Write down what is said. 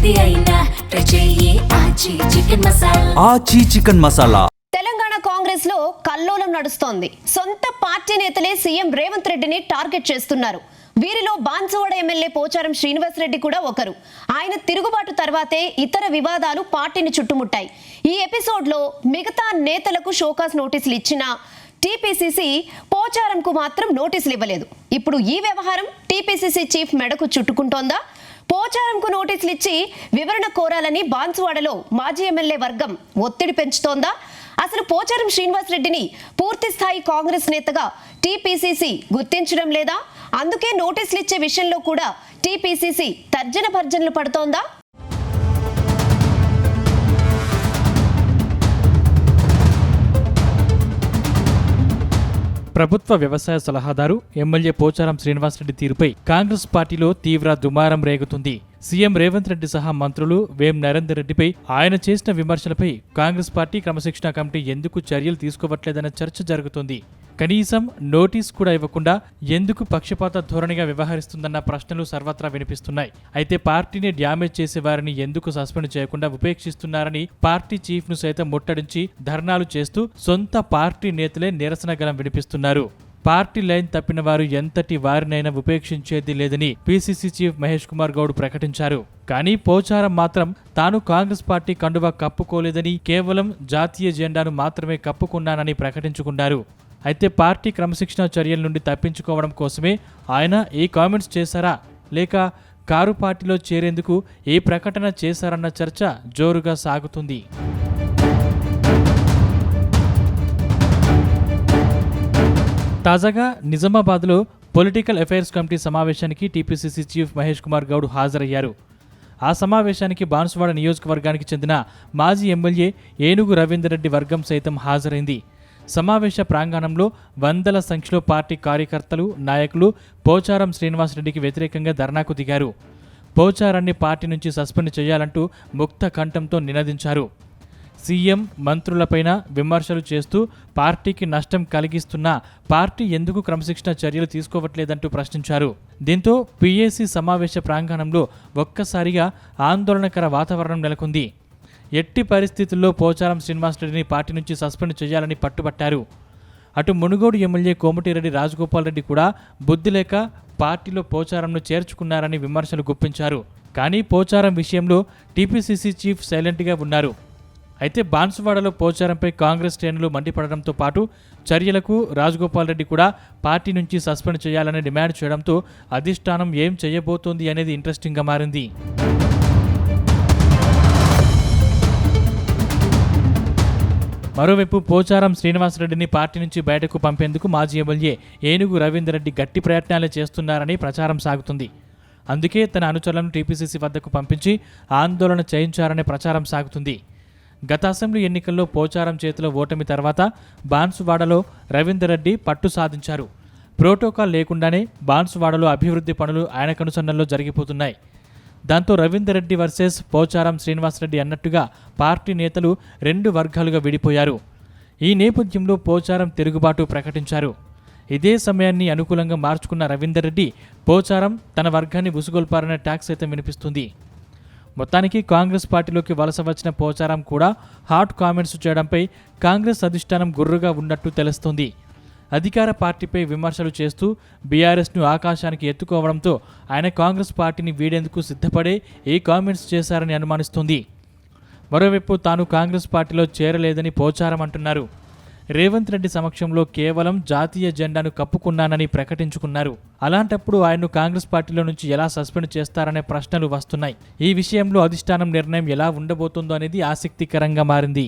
ఏది అయినా ట్రై చెయ్యి ఆచి చికెన్ మసాలా. తెలంగాణ కాంగ్రెస్ లో కల్లోలం నడుస్తోంది. సొంత పార్టీ నేతలే సీఎం రేవంత్ రెడ్డిని టార్గెట్ చేస్తున్నారు. వీరిలో బాన్సువాడ ఎమ్మెల్యే పోచారం శ్రీనివాస్ రెడ్డి కూడా ఒకరు. ఆయన తిరుగుబాటు తర్వాతే ఇతర వివాదాలు పార్టీని చుట్టుముట్టాయి. ఈ ఎపిసోడ్ లో మిగతా నేతలకు షోకాస్ నోటీసులు ఇచ్చినా టీపీసీసీ పోచారంకు మాత్రం నోటీసులు ఇవ్వలేదు. ఇప్పుడు ఈ వ్యవహారం టీపీసీసీ చీఫ్ మెడకు చుట్టుకుంటోందా? పోచారంకు నోటీసులు ఇచ్చి వివరణ కోరాలని బాన్సువాడలో మాజీ ఎమ్మెల్యే వర్గం ఒత్తిడి పెంచుతోందా? అసలు పోచారం శ్రీనివాస్ రెడ్డిని పూర్తి స్థాయి కాంగ్రెస్ నేతగా టీపీసీసీ గుర్తించడం లేదా? అందుకే నోటీసులు ఇచ్చే విషయంలో కూడా టీపీసీసీ తర్జన భర్జనలు పడుతోందా? ప్రభుత్వ వ్యవసాయ సలహాదారు ఎమ్మెల్యే పోచారం శ్రీనివాసరెడ్డి తీరుపై కాంగ్రెస్ పార్టీలో తీవ్ర దుమారం రేగుతుంది. సీఎం రేవంత్ రెడ్డి సహా మంత్రులు వేం నరేందర్ రెడ్డిపై ఆయన చేసిన విమర్శలపై కాంగ్రెస్ పార్టీ క్రమశిక్షణ కమిటీ ఎందుకు చర్యలు తీసుకోవట్లేదన్న చర్చ జరుగుతుంది. కనీసం నోటీస్ కూడా ఇవ్వకుండా ఎందుకు పక్షపాత ధోరణిగా వ్యవహరిస్తుందన్న ప్రశ్నలు సర్వత్రా వినిపిస్తున్నాయి. అయితే పార్టీని డ్యామేజ్ చేసే వారిని ఎందుకు సస్పెండ్ చేయకుండా ఉపేక్షిస్తున్నారని పార్టీ చీఫ్ ను సైతం ముట్టడించి ధర్నాలు చేస్తూ సొంత పార్టీ నేతలే నిరసన గలం వినిపిస్తున్నారు. పార్టీ లైన్ తప్పిన వారు ఎంతటి వారినైనా ఉపేక్షించేది లేదని పీసీసీ చీఫ్ మహేష్ కుమార్ గౌడ్ ప్రకటించారు. కానీ పోచారం మాత్రం తాను కాంగ్రెస్ పార్టీ కండువా కప్పుకోలేదని, కేవలం జాతీయ జెండాను మాత్రమే కప్పుకున్నానని ప్రకటించుకున్నారు. అయితే పార్టీ క్రమశిక్షణ చర్యల నుండి తప్పించుకోవడం కోసమే ఆయన ఈ కామెంట్స్ చేశారా, లేక కారు పార్టీలో చేరేందుకు ఈ ప్రకటన చేశారన్న చర్చ జోరుగా సాగుతుంది. తాజాగా నిజామాబాద్లో పొలిటికల్ అఫైర్స్ కమిటీ సమావేశానికి టీపీసీసీ చీఫ్ మహేష్ కుమార్ గౌడ్ హాజరయ్యారు. ఆ సమావేశానికి బాన్సువాడ నియోజకవర్గానికి చెందిన మాజీ ఎమ్మెల్యే ఏనుగు రవీందర్ రెడ్డి వర్గం సైతం హాజరైంది. సమావేశ ప్రాంగణంలో వందల సంఖ్యలో పార్టీ కార్యకర్తలు, నాయకులు పోచారం శ్రీనివాసరెడ్డికి వ్యతిరేకంగా ధర్నాకు దిగారు. పోచారాన్ని పార్టీ నుంచి సస్పెండ్ చేయాలంటూ ముక్త కంఠంతో నినదించారు. సీఎం మంత్రులపైన విమర్శలు చేస్తూ పార్టీకి నష్టం కలిగిస్తున్నా పార్టీ ఎందుకు క్రమశిక్షణ చర్యలు తీసుకోవట్లేదంటూ ప్రశ్నించారు. దీంతో పీఏసీ సమావేశ ప్రాంగణంలో ఒక్కసారిగా ఆందోళనకర వాతావరణం నెలకొంది. ఎట్టి పరిస్థితుల్లో పోచారం శ్రీనివాసరెడ్డిని పార్టీ నుంచి సస్పెండ్ చేయాలని పట్టుబట్టారు. అటు మునుగోడు ఎమ్మెల్యే కోమటిరెడ్డి రాజగోపాల్ రెడ్డి కూడా బుద్ధి లేక పార్టీలో పోచారంను చేర్చుకున్నారని విమర్శలు గుప్పించారు. కానీ పోచారం విషయంలో టీపీసీసీ చీఫ్ సైలెంట్గా ఉన్నారు. అయితే బాన్సువాడలో పోచారంపై కాంగ్రెస్ శ్రేణులు మండిపడడంతో పాటు చర్యలకు రాజగోపాల్ రెడ్డి కూడా పార్టీ నుంచి సస్పెండ్ చేయాలని డిమాండ్ చేయడంతో అధిష్టానం ఏం చేయబోతోంది అనేది ఇంట్రెస్టింగ్గా మారింది. మరోవైపు పోచారం శ్రీనివాసరెడ్డిని పార్టీ నుంచి బయటకు పంపేందుకు మాజీ ఎమ్మెల్యే ఏనుగు రవీందర్ రెడ్డి గట్టి ప్రయత్నాలు చేస్తున్నారని ప్రచారం సాగుతుంది. అందుకే తన అనుచరులను టీపీసీసీ వద్దకు పంపించి ఆందోళన చేయించారనే ప్రచారం సాగుతుంది. గత అసెంబ్లీ ఎన్నికల్లో పోచారం చేతిలో ఓటమి తర్వాత బాన్సువాడలో రవీందర్ రెడ్డి పట్టు సాధించారు. ప్రోటోకాల్ లేకుండానే బాన్సువాడలో అభివృద్ధి పనులు ఆయన కనుసన్నల్లో జరిగిపోతున్నాయి. దాంతో రవీందర్ రెడ్డి వర్సెస్ పోచారం శ్రీనివాసరెడ్డి అన్నట్టుగా పార్టీ నేతలు రెండు వర్గాలుగా విడిపోయారు. ఈ నేపథ్యంలో పోచారం తిరుగుబాటు ప్రకటించారు. ఇదే సమయాన్ని అనుకూలంగా మార్చుకున్న రవీందర్ రెడ్డి పోచారం తన వర్గాన్ని ఉసుగొల్పారనే టాక్స్ అయితే వినిపిస్తుంది. మొత్తానికి కాంగ్రెస్ పార్టీలోకి వలస వచ్చిన పోచారం కూడా హాట్ కామెంట్స్ చేయడంపై కాంగ్రెస్ అధిష్టానం గుర్రుగా ఉన్నట్టు తెలుస్తోంది. అధికార పార్టీపై విమర్శలు చేస్తూ బీఆర్ఎస్ను ఆకాశానికి ఎత్తుకోవడంతో ఆయన కాంగ్రెస్ పార్టీని వీడేందుకు సిద్ధపడే ఈ కామెంట్స్ చేశారని అనుమానిస్తోంది. మరోవైపు తాను కాంగ్రెస్ పార్టీలో చేరలేదని పోచారం అంటున్నారు. రేవంత్ రెడ్డి సమక్షంలో కేవలం జాతీయ జెండాను కప్పుకున్నానని ప్రకటించుకున్నారు. అలాంటప్పుడు ఆయన్ను కాంగ్రెస్ పార్టీలో నుంచి ఎలా సస్పెండ్ చేస్తారనే ప్రశ్నలు వస్తున్నాయి. ఈ విషయంలో అధిష్టానం నిర్ణయం ఎలా ఉండబోతుందో అనేది ఆసక్తికరంగా మారింది.